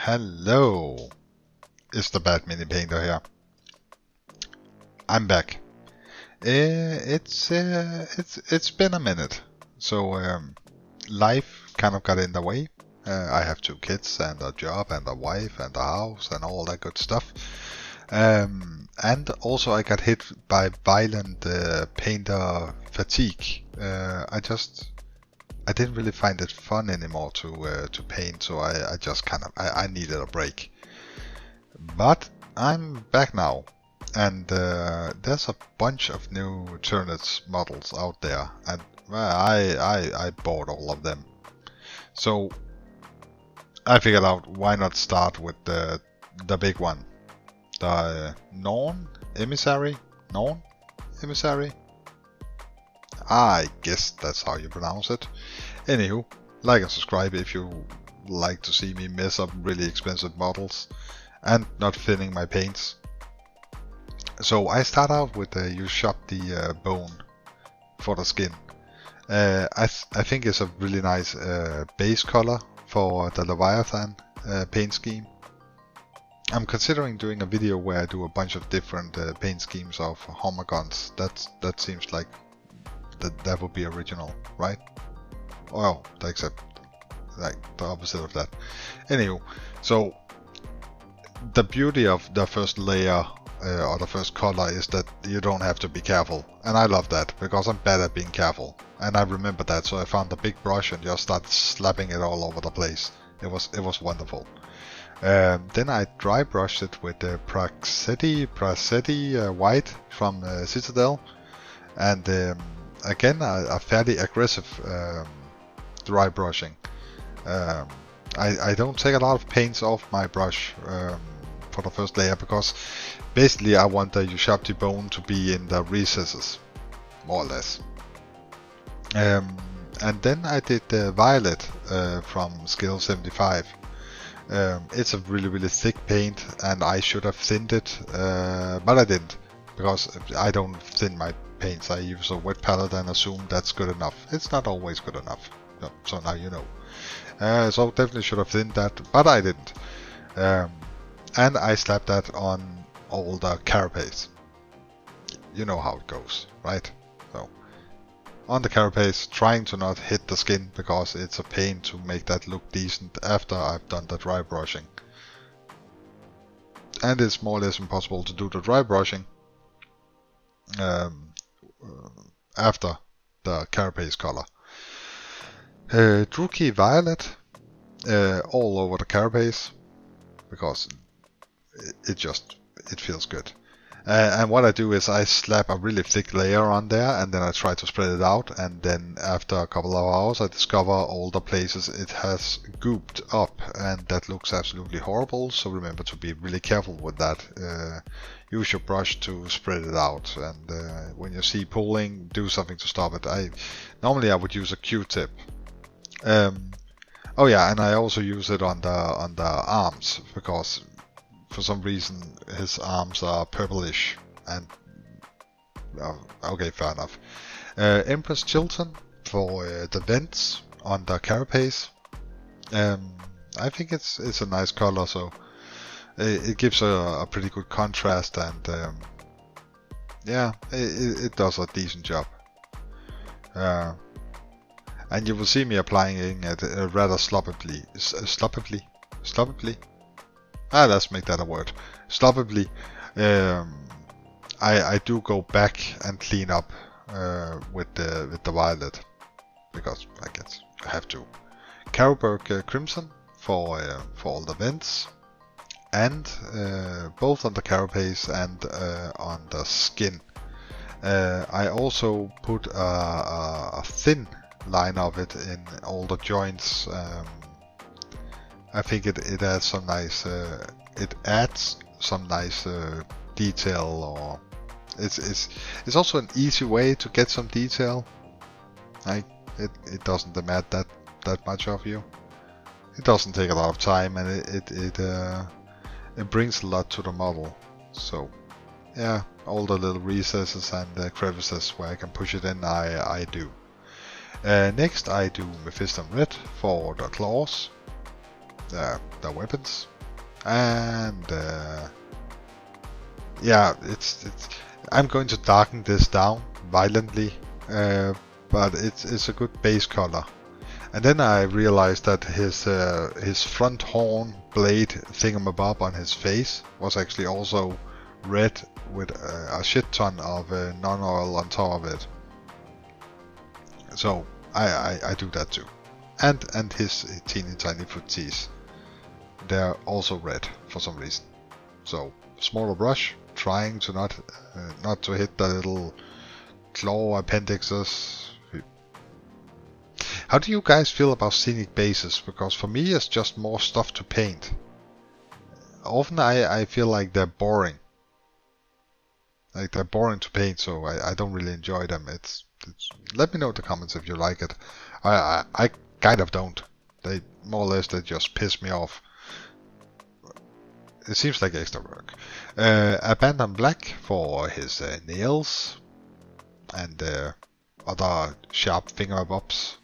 Hello, it's the Bad Mini Painter here. I'm back. It's been a minute, so life kind of got in the way. I have 2 kids and a job and a wife and a house and all that good stuff. And also I got hit by violent painter fatigue. I didn't really find it fun anymore to paint, so I just I needed a break. But I'm back now, and there's a bunch of new Tyranid models out there, and I bought all of them. So I figured out why not start with the big one, the Norn Emissary. Norn Emissary. I guess that's how you pronounce it. Anywho, like and subscribe if you like to see me mess up really expensive models and not thinning my paints. So I start out with you shop the bone for the skin. I think it's a really nice base color for the Leviathan paint scheme. I'm considering doing a video where I do a bunch of different paint schemes of homogons. That seems like that would be original, right? Well, except like the opposite of that. Anywho, so the beauty of the first layer or the first color is that you don't have to be careful, and I love that because I'm bad at being careful, and I remember that, so I found a big brush and just started slapping it all over the place. It was wonderful. Then I dry brushed it with the Prasetti white from Citadel, and again a fairly aggressive dry brushing. I don't take a lot of paints off my brush for the first layer because basically I want the Ushabti bone to be in the recesses, more or less. And then I did the violet from Skill 75. It's a really thick paint, and I should have thinned it, but I didn't, because I don't thin my paints. I use a wet palette and assume that's good enough. It's not always good enough, so now you know. So definitely should have thinned that, but I didn't. And I slapped that on all the carapace. You know how it goes, right? So on the carapace, trying to not hit the skin because it's a pain to make that look decent after I've done the dry brushing. And it's more or less impossible to do the dry brushing after the carapace color. Druki Violet all over the carapace because it feels good. And what I do is I slap a really thick layer on there, and then I try to spread it out, and then after a couple of hours I discover all the places it has gooped up, and that looks absolutely horrible, so remember to be really careful with that. Use your brush to spread it out, and when you see pooling, do something to stop it. Normally I would use a Q-tip. Oh yeah, and I also use it on the arms, because for some reason his arms are purplish, and okay, fair enough. Empress Chilton for the vents on the carapace. I think it's a nice color, so it gives a pretty good contrast, and yeah, it does a decent job. And you will see me applying it rather sloppily. Let's make that a word. Sloppily. I do go back and clean up with the violet, because I guess I have to. Carroburg Crimson for all the vents, and both on the carapace and on the skin. I also put a thin line of it in all the joints. I think it adds some nice detail, or it's also an easy way to get some detail. It doesn't demand that much of you. It doesn't take a lot of time, and it brings a lot to the model. So yeah, all the little recesses and the crevices where I can push it in, I do. Next I do Mephiston Red for the claws, the weapons. And yeah, it's I'm going to darken this down violently, but it's a good base color. And then I realized that his front horn blade thingamabob on his face was actually also red with a shit ton of non-oil on top of it. So I do that too. And his teeny tiny footsies, they're also red for some reason. So smaller brush, trying to not to hit the little claw appendixes. How do you guys feel about scenic bases? Because for me it's just more stuff to paint. Often I feel like they're boring. Like they're boring to paint, so I don't really enjoy them. Let me know in the comments if you like it. I kind of don't. They more or less they just piss me off. It seems like extra work. Abandoned Black for his nails and other sharp fingerbobs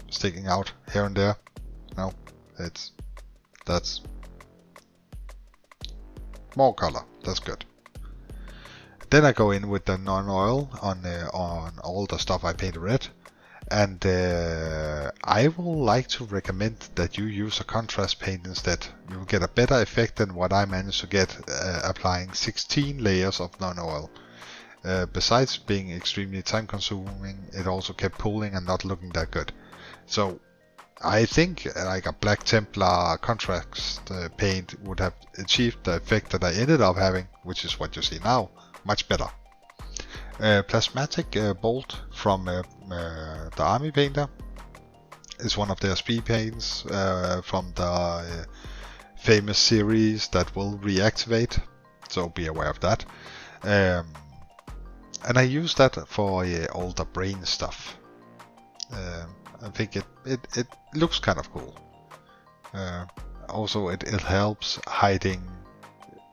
sticking out here and there. No, that's more color. That's good. Then I go in with the non-oil on all the stuff I painted red, and I will like to recommend that you use a contrast paint instead. You will get a better effect than what I managed to get applying 16 layers of non-oil. Besides being extremely time consuming, it also kept pulling and not looking that good. So I think like a Black Templar contrast paint would have achieved the effect that I ended up having, which is what you see now, much better. Plasmatic Bolt from the Army Painter is one of their speed paints from the famous series that will reactivate, so be aware of that. And I use that for all the brain stuff. I think it looks kind of cool. Also, it helps hiding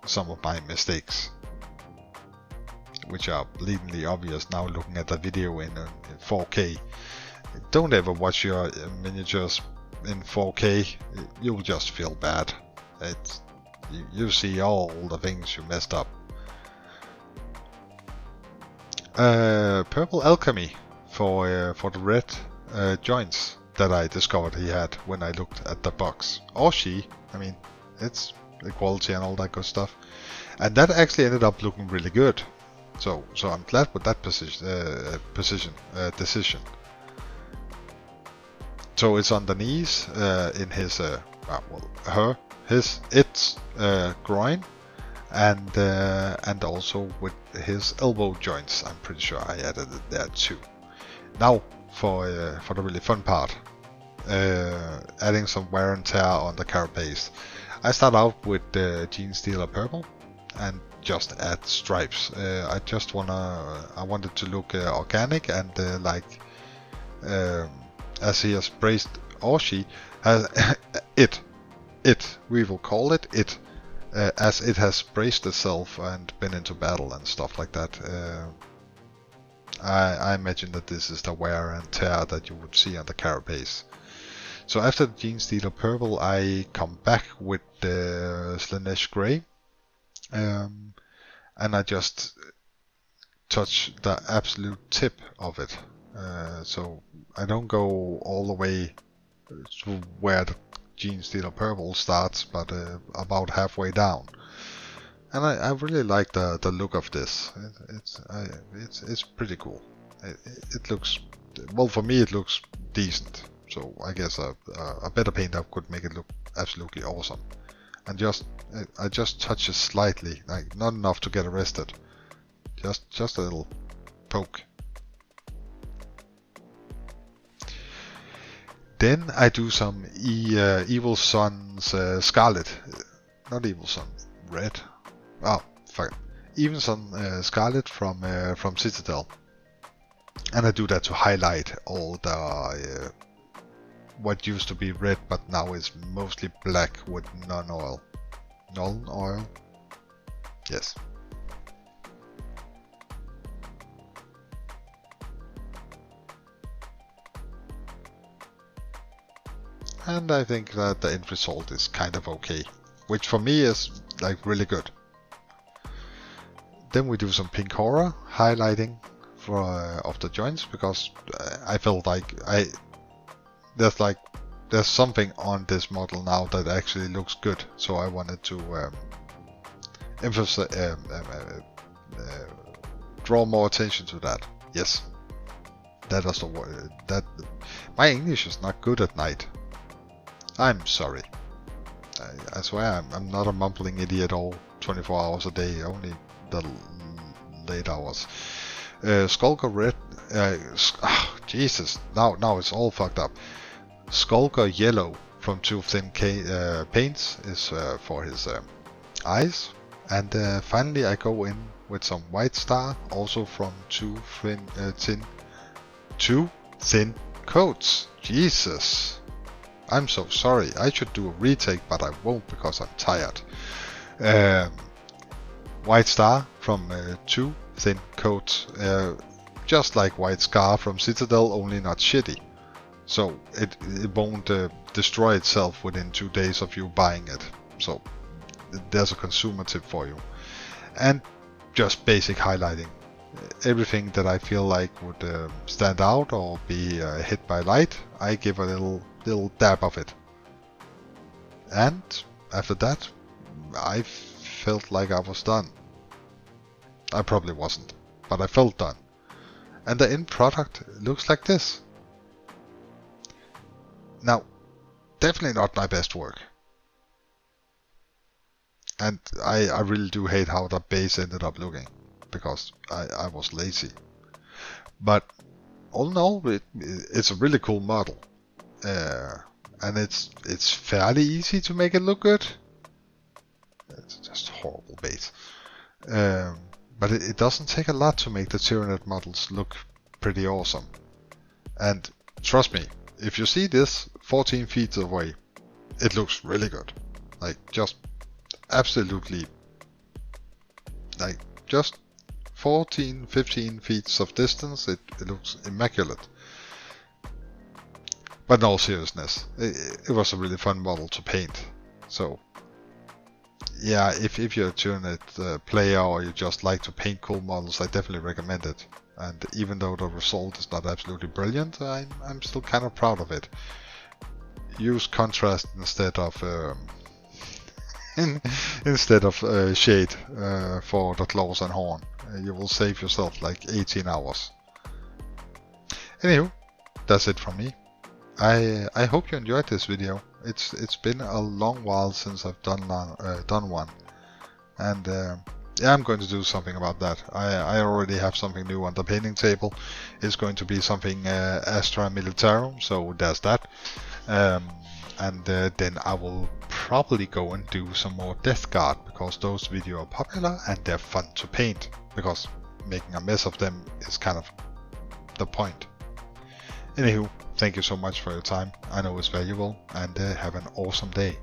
some of my mistakes, which are blatantly obvious now looking at the video in 4K. Don't ever watch your miniatures in 4K. You'll just feel bad. You see all the things you messed up. Purple Alchemy for the red joints that I discovered he had when I looked at the box. Or she. I mean, it's equality and all that good stuff. And that actually ended up looking really good. So I'm glad with that decision. So it's on the knees in his its groin, and also with his elbow joints. I'm pretty sure I added it there too. Now for the really fun part, adding some wear and tear on the carapace. I start out with Gene Stealer Purple and just add stripes. I wanted to look organic and as he has braced, or she has we will call it as it has braced itself and been into battle and stuff like that. I imagine that this is the wear and tear that you would see on the carapace. So after the Gene Stealer Purple, I come back with the Slanesh Grey, and I just touch the absolute tip of it. So I don't go all the way to where the Gene Stealer Purple starts, but about halfway down. And I really like the look of this. It's pretty cool. It looks, well, for me it looks decent. So I guess a better painter could make it look absolutely awesome. And I just touch it slightly, like not enough to get arrested. Just a little poke. Then I do some Evil Sun's Scarlet, not Evil Sun, Red. Oh, fuck. Evil Sun Scarlet from Citadel, and I do that to highlight all the what used to be red, but now is mostly black with non-oil. Non-oil, yes. And I think that the end result is kind of okay. which for me is like really good. Then we do some pink horror highlighting for of the joints, because I felt like there's something on this model now that actually looks good, so I wanted to emphasize, draw more attention to that. Yes, that was the word. That my English is not good at night. I'm sorry. I swear I'm not a mumbling idiot all 24 hours a day, only the late hours. Skulker red. Jesus, now it's all fucked up. Skulker yellow from Too Thin Paints is for his eyes. And finally I go in with some White Star, also from Too Thin Coats. Jesus, I'm so sorry. I should do a retake, but I won't because I'm tired. White Star from Too Thin Coats, just like White Scar from Citadel, only not shitty. So it won't destroy itself within 2 days of you buying it. So there's a consumer tip for you. And just basic highlighting. Everything that I feel like would stand out or be hit by light, I give a little dab of it. And after that, I felt like I was done. I probably wasn't, but I felt done. And the end product looks like this. Now, definitely not my best work. And I really do hate how the base ended up looking, because I was lazy. But all in all, it's a really cool model. And it's fairly easy to make it look good. It's just horrible base. But it doesn't take a lot to make the Tyranid models look pretty awesome. And trust me, if you see this 14 feet away, it looks really good. Like, just absolutely, like, just 14, 15 feet of distance, it looks immaculate. But in all seriousness, it was a really fun model to paint. So yeah, if you're a Tyranid player or you just like to paint cool models, I definitely recommend it. And even though the result is not absolutely brilliant, I'm still kind of proud of it. Use contrast instead of shade for the claws and horn. You will save yourself like 18 hours. Anywho, that's it from me. I hope you enjoyed this video. It's been a long while since I've done one, and yeah, I'm going to do something about that. I already have something new on the painting table. It's going to be something Astra Militarum, so there's that. And then I will probably go and do some more Death Guard, because those videos are popular and they're fun to paint, because making a mess of them is kind of the point. Anywho, thank you so much for your time. I know it's valuable, and have an awesome day.